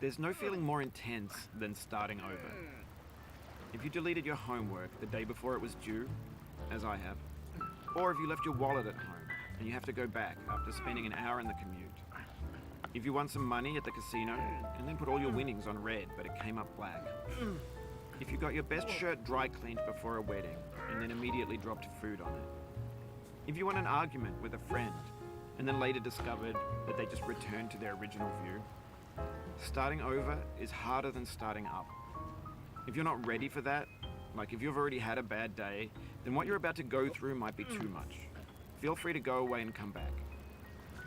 There's no feeling more intense than starting over. If you deleted your homework the day before it was due, as I have, or if you left your wallet at home and you have to go back after spending an hour in the commute. If you won some money at the casino and then put all your winnings on red but it came up black. If you got your best shirt dry cleaned before a wedding and then immediately dropped food on it. If you won an argument with a friend and then later discovered that they just returned to their original view. Starting over is harder than starting up. If you're not ready for that, like if you've already had a bad day, then what you're about to go through might be too much. Feel free to go away and come back.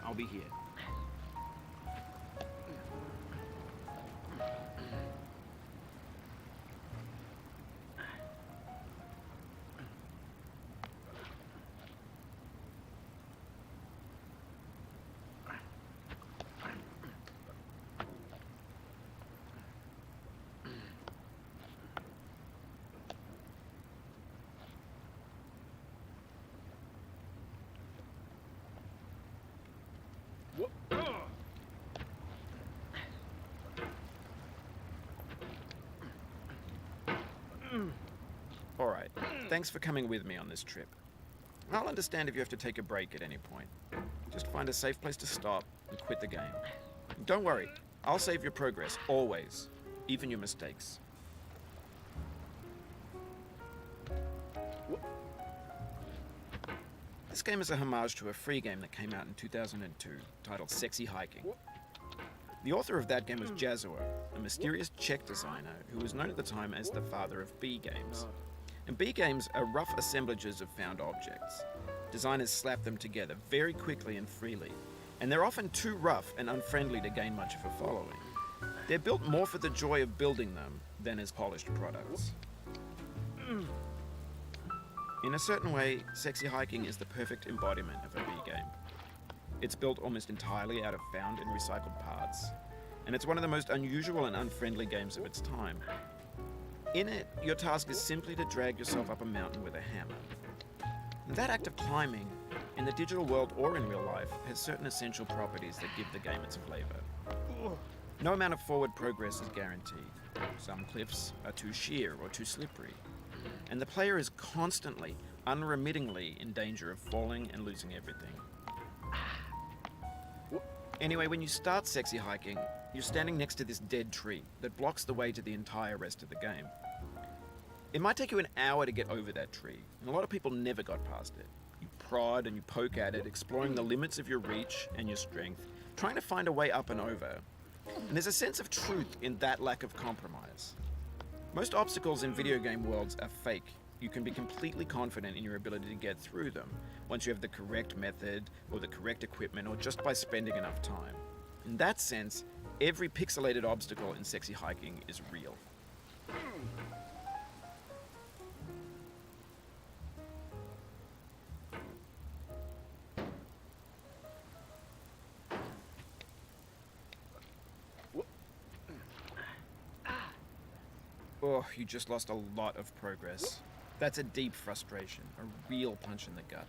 I'll be here. Alright, thanks for coming with me on this trip. I'll understand if you have to take a break at any point. Just find a safe place to stop and quit the game. Don't worry, I'll save your progress, always, even your mistakes. This game is a homage to a free game that came out in 2002, titled Sexy Hiking. The author of that game was Jazuo, a mysterious Czech designer who was known at the time as the father of B games. And B games are rough assemblages of found objects. Designers slap them together very quickly and freely, and they're often too rough and unfriendly to gain much of a following. They're built more for the joy of building them than as polished products. In a certain way, Sexy Hiking is the perfect embodiment of a B game. It's built almost entirely out of found and recycled parts, and it's one of the most unusual and unfriendly games of its time. In it, your task is simply to drag yourself up a mountain with a hammer. And that act of climbing, in the digital world or in real life, has certain essential properties that give the game its flavor. No amount of forward progress is guaranteed. Some cliffs are too sheer or too slippery, and the player is constantly, unremittingly in danger of falling and losing everything. Anyway, when you start Sexy Hiking, you're standing next to this dead tree that blocks the way to the entire rest of the game. It might take you an hour to get over that tree, and a lot of people never got past it. You prod and you poke at it, exploring the limits of your reach and your strength, trying to find a way up and over. And there's a sense of truth in that lack of compromise. Most obstacles in video game worlds are fake. You can be completely confident in your ability to get through them once you have the correct method or the correct equipment or just by spending enough time. In that sense, every pixelated obstacle in Sexy Hiking is real. Oh, you just lost a lot of progress. That's a deep frustration, a real punch in the gut.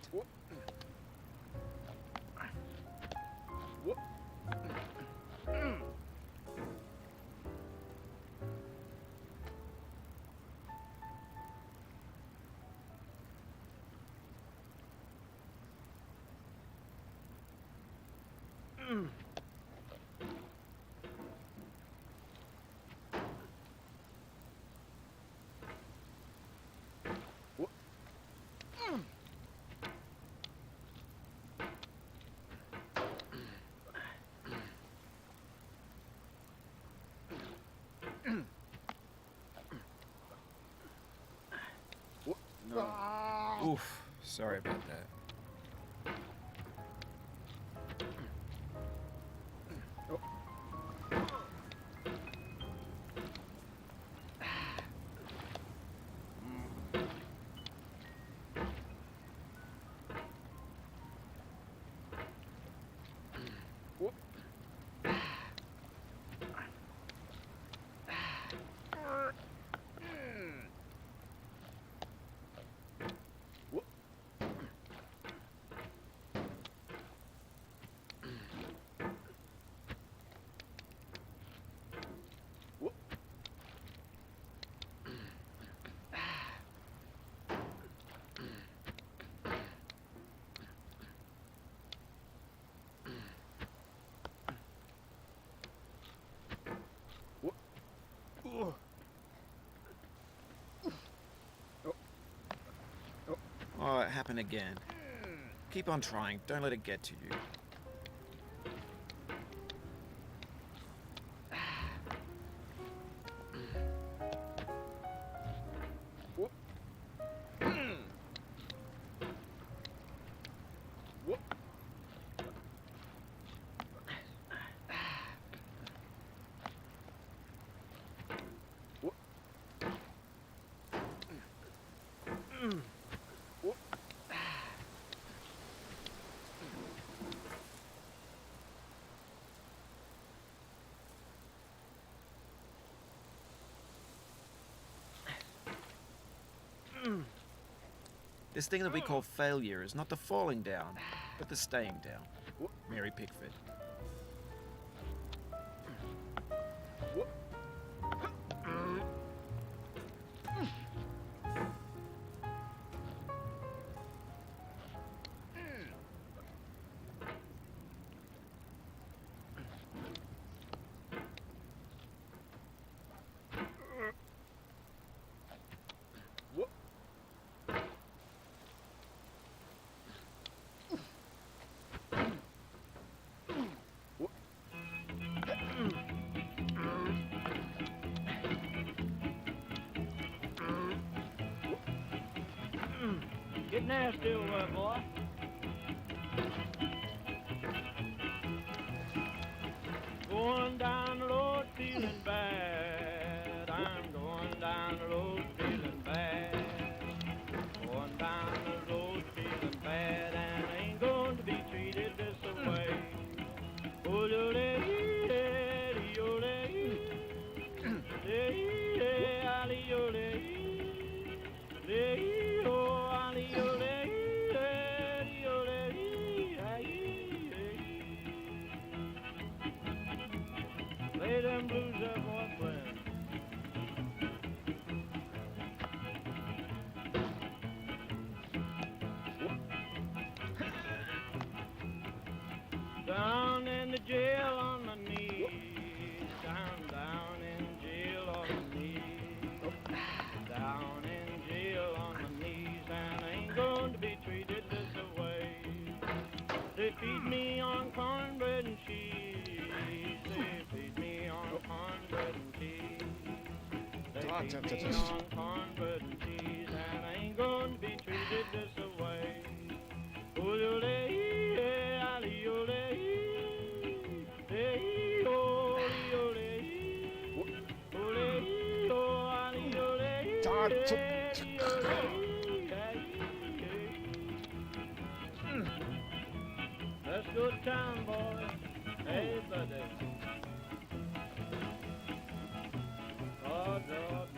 No. Oof, sorry about that. happen again. Keep on trying. Don't let it get to you. This thing that we call failure is not the falling down, but the staying down. Mary Pickford. Get nasty over there, boy. Going down the road feeling bad. I'm going down the road feeling bad. Going down the road feeling bad, and I ain't going to be treated this way. Oh, lay them blues up, boyfriend. Down in the jail on my knees, down in jail on my knees, down in jail on my knees, and I ain't going to be treated this way. They feed me on cornbread and cheese. They feed me on cornbread and cheese. They feed me on cornbread and cheese, and I ain't going to be treated this way. Let's go to town, boys. Hey, buddy. Lord, Lord,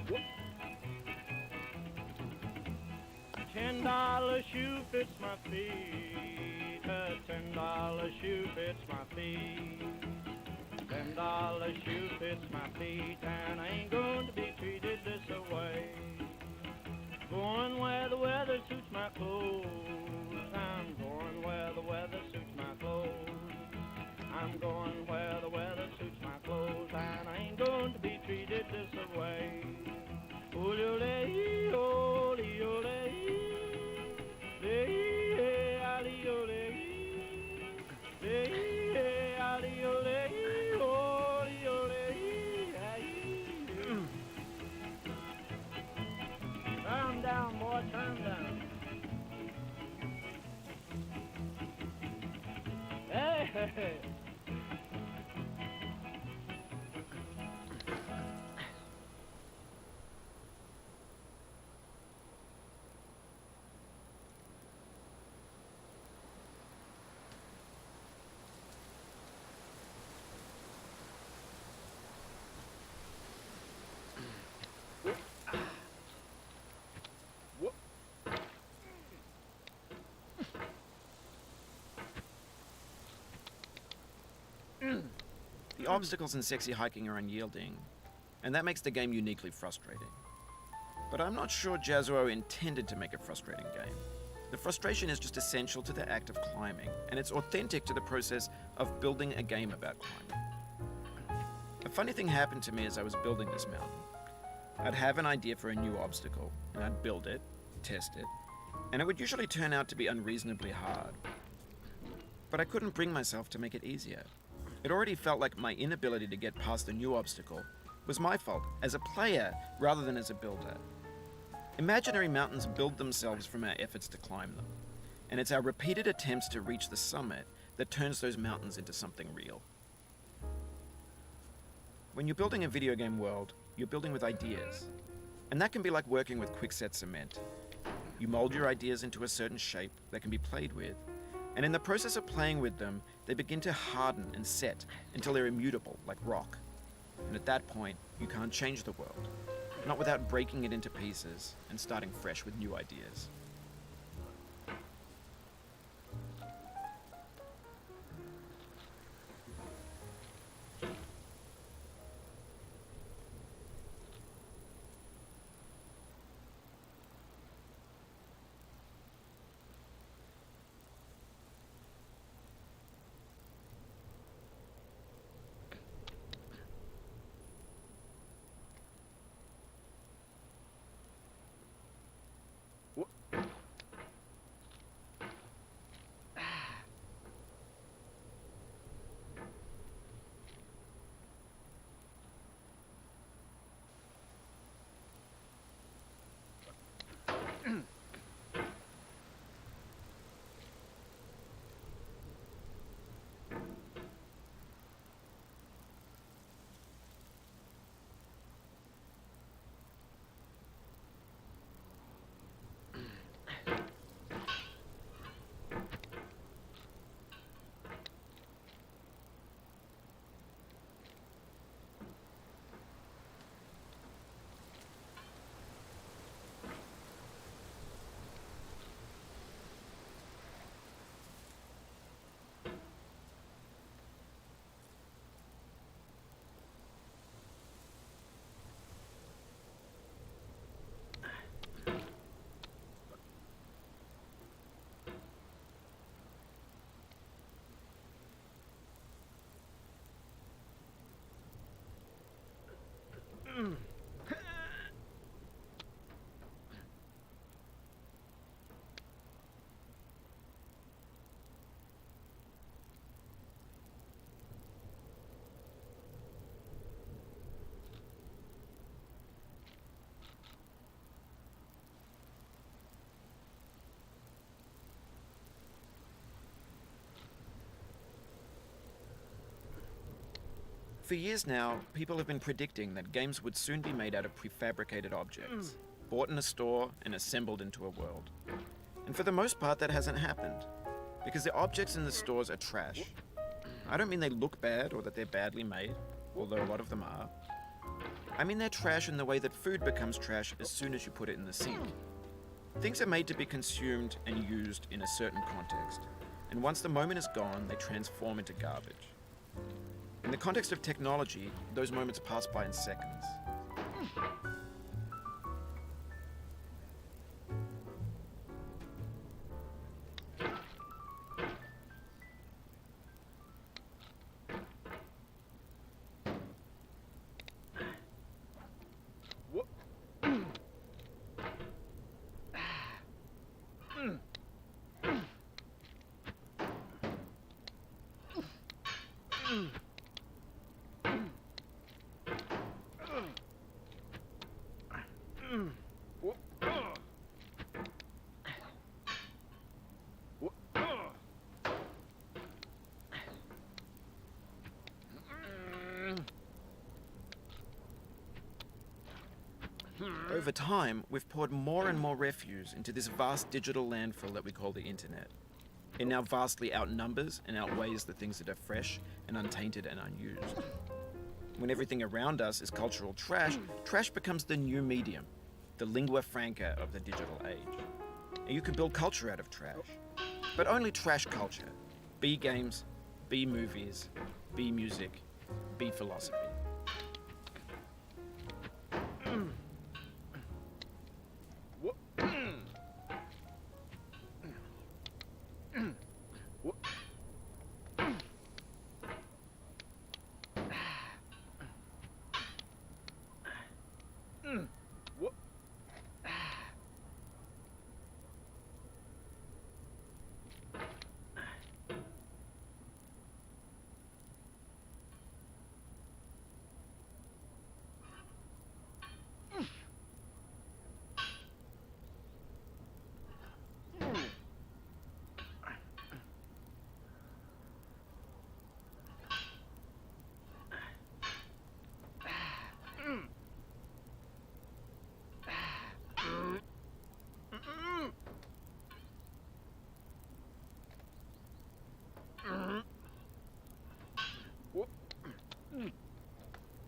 Lord. $10 shoe fits my feet. A $10 shoe fits my feet. $10 shoe fits my feet, and I ain't going to be treated this way. Going where the weather suits my clothes. I'm going where the weather suits my clothes. I'm going where the weather suits my clothes, and I ain't going to be treated this way. Ole, ole, ole, turn down, boy, turn down. Hey, hey, hey. The obstacles in sexy hiking are unyielding, and that makes the game uniquely frustrating. But I'm not sure Jazuo intended to make a frustrating game. The frustration is just essential to the act of climbing, and it's authentic to the process of building a game about climbing. A funny thing happened to me as I was building this mountain. I'd have an idea for a new obstacle, and I'd build it, test it, and it would usually turn out to be unreasonably hard. But I couldn't bring myself to make it easier. It already felt like my inability to get past a new obstacle was my fault as a player rather than as a builder. Imaginary mountains build themselves from our efforts to climb them, and it's our repeated attempts to reach the summit that turns those mountains into something real. When you're building a video game world, you're building with ideas, and that can be like working with quickset cement. You mold your ideas into a certain shape that can be played with, and in the process of playing with them, they begin to harden and set until they're immutable, like rock. And at that point, you can't change the world, not without breaking it into pieces and starting fresh with new ideas. For years now, people have been predicting that games would soon be made out of prefabricated objects, bought in a store and assembled into a world. And for the most part, that hasn't happened, because the objects in the stores are trash. I don't mean they look bad or that they're badly made, although a lot of them are. I mean they're trash in the way that food becomes trash as soon as you put it in the sink. Things are made to be consumed and used in a certain context, and once the moment is gone, they transform into garbage. In the context of technology, those moments pass by in seconds. Over time, we've poured more and more refuse into this vast digital landfill that we call the internet. It now vastly outnumbers and outweighs the things that are fresh and untainted and unused. When everything around us is cultural trash, trash becomes the new medium, the lingua franca of the digital age. And you can build culture out of trash, but only trash culture. B games, B movies, B music, B philosophy.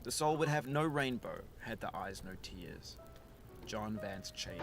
The soul would have no rainbow, had the eyes no tears. John Vance Cheney.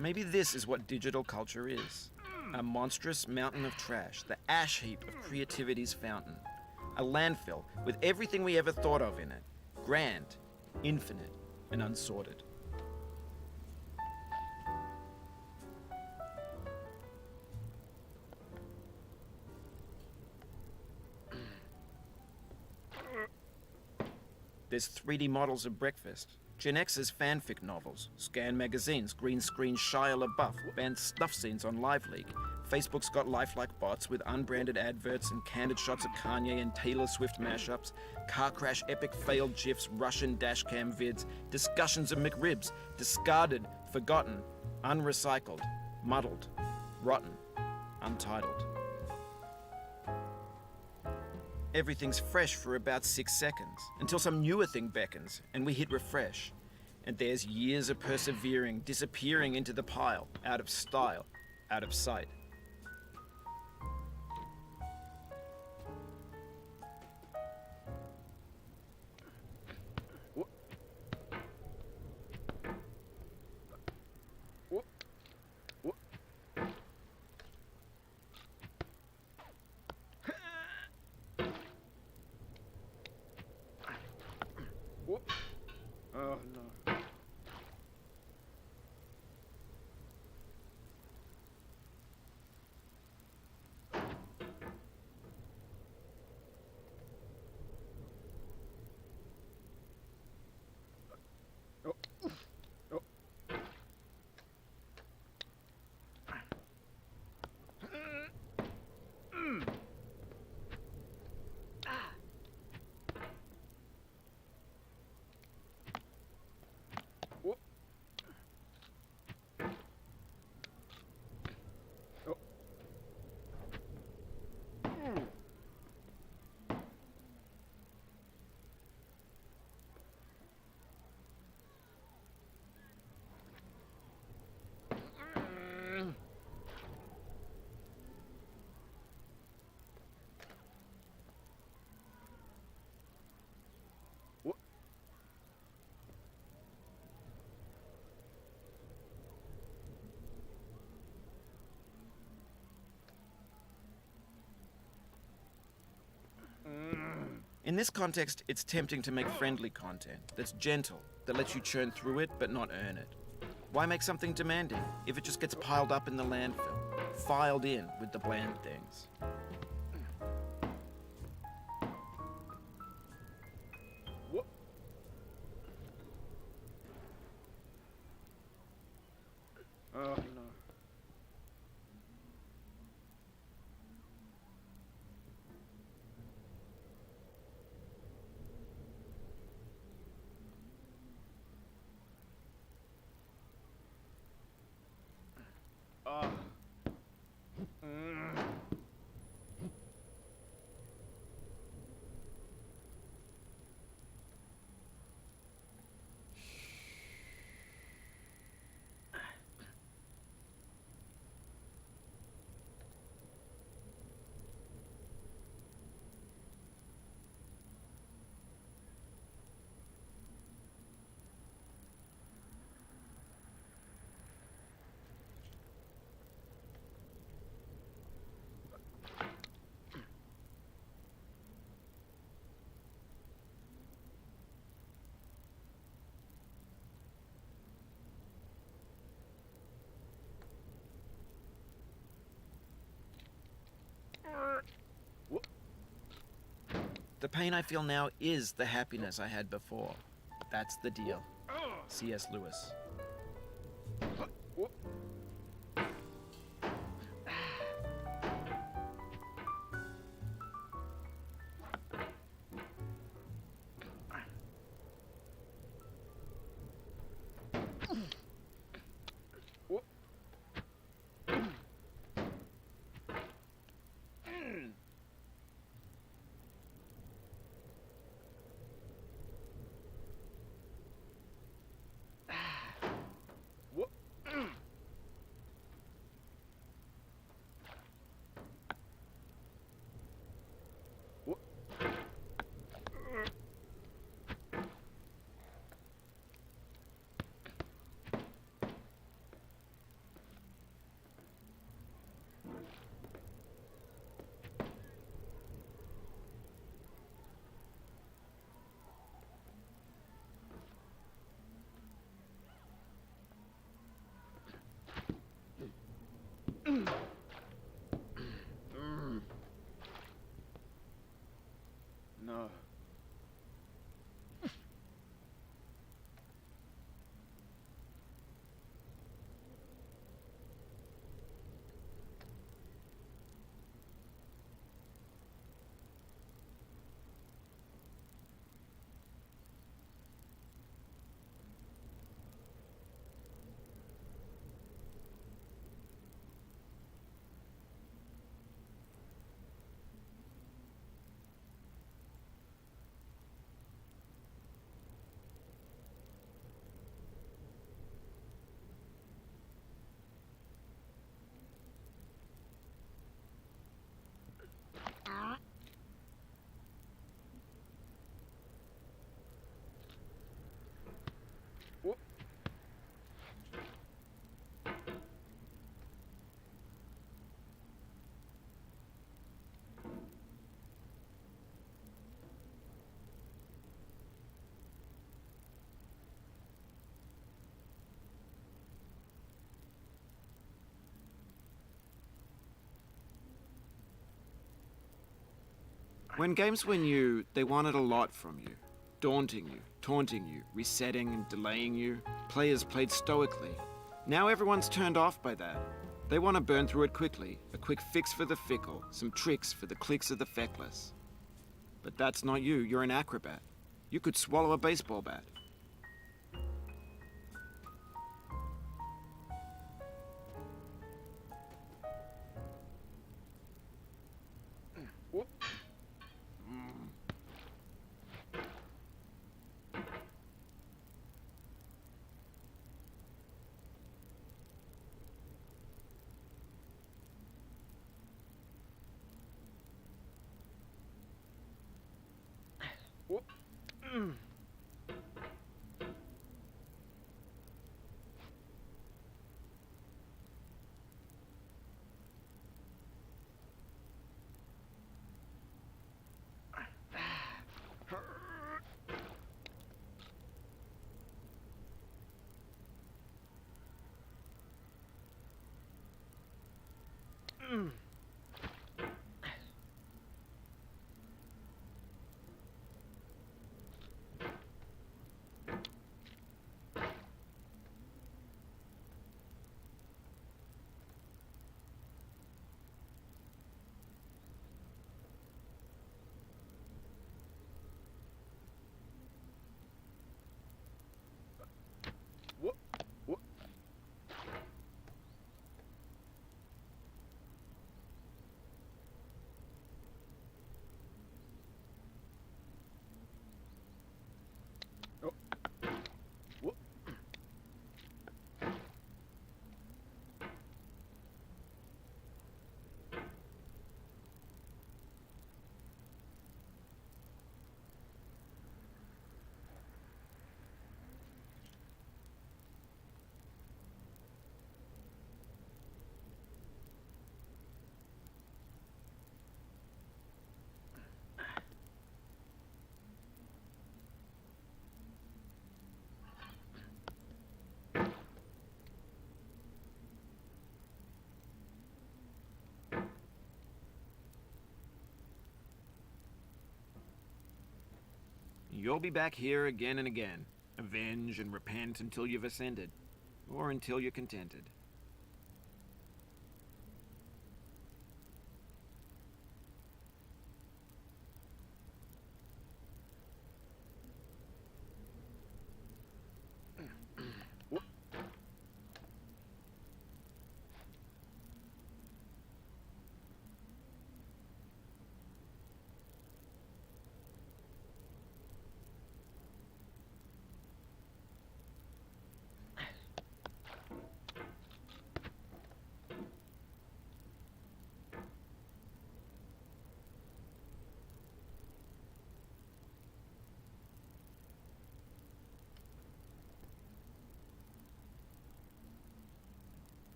Maybe this is what digital culture is. A monstrous mountain of trash, the ash heap of creativity's fountain. A landfill with everything we ever thought of in it. Grand, infinite, and unsorted. There's 3D models of breakfast, Gen X's fanfic novels, scan magazines, green screen Shia LaBeouf, banned snuff scenes on LiveLeak. Facebook's got lifelike bots with unbranded adverts and candid shots of Kanye and Taylor Swift mashups, car crash epic failed GIFs, Russian dashcam vids, discussions of McRibs, discarded, forgotten, unrecycled, muddled, rotten, untitled. Everything's fresh for about 6 seconds, until some newer thing beckons, and we hit refresh. And there's years of persevering, disappearing into the pile, out of style, out of sight. Oh, no. In this context, it's tempting to make friendly content that's gentle, that lets you churn through it but not earn it. Why make something demanding if it just gets piled up in the landfill, filed in with the bland things? Oh, no. The pain I feel now is the happiness I had before. That's the deal. C.S. Lewis. No. When games were new, they wanted a lot from you. Daunting you, taunting you, resetting and delaying you. Players played stoically. Now everyone's turned off by that. They want to burn through it quickly. A quick fix for the fickle, some tricks for the clicks of the feckless. But that's not you, you're an acrobat. You could swallow a baseball bat. You'll be back here again and again. Avenge and repent until you've ascended. Or until you're contented.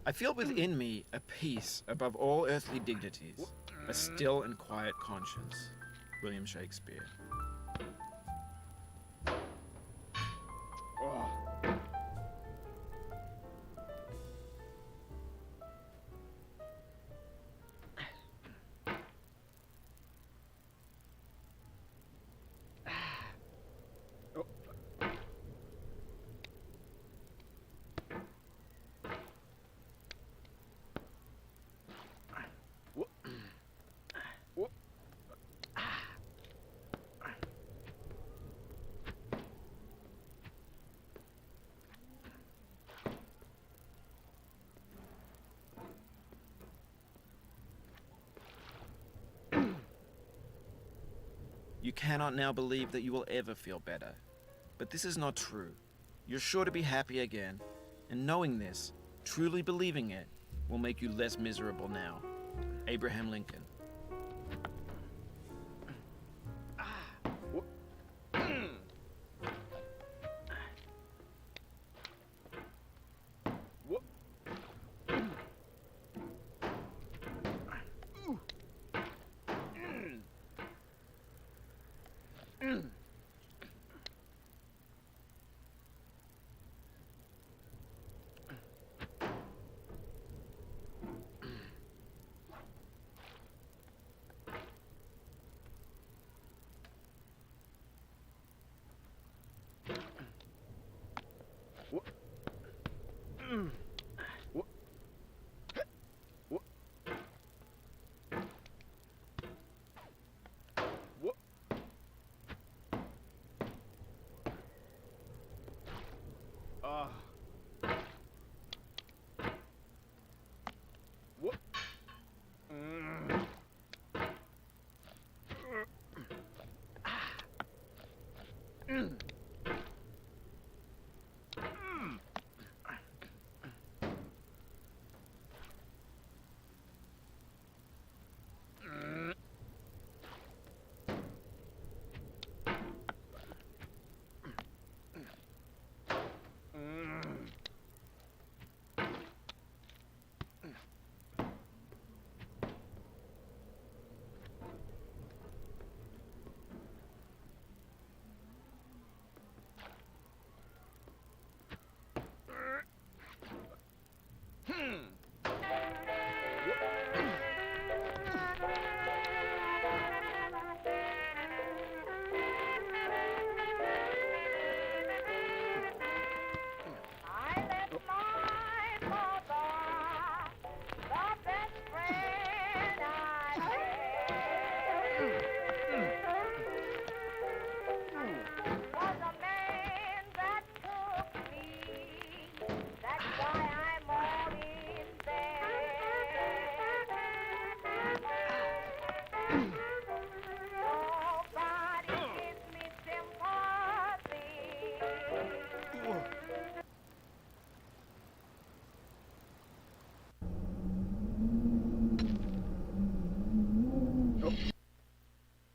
I feel within me a peace above all earthly dignities, a still and quiet conscience. William Shakespeare. You cannot now believe that you will ever feel better. But this is not true. You're sure to be happy again, and knowing this, truly believing it, will make you less miserable now. Abraham Lincoln.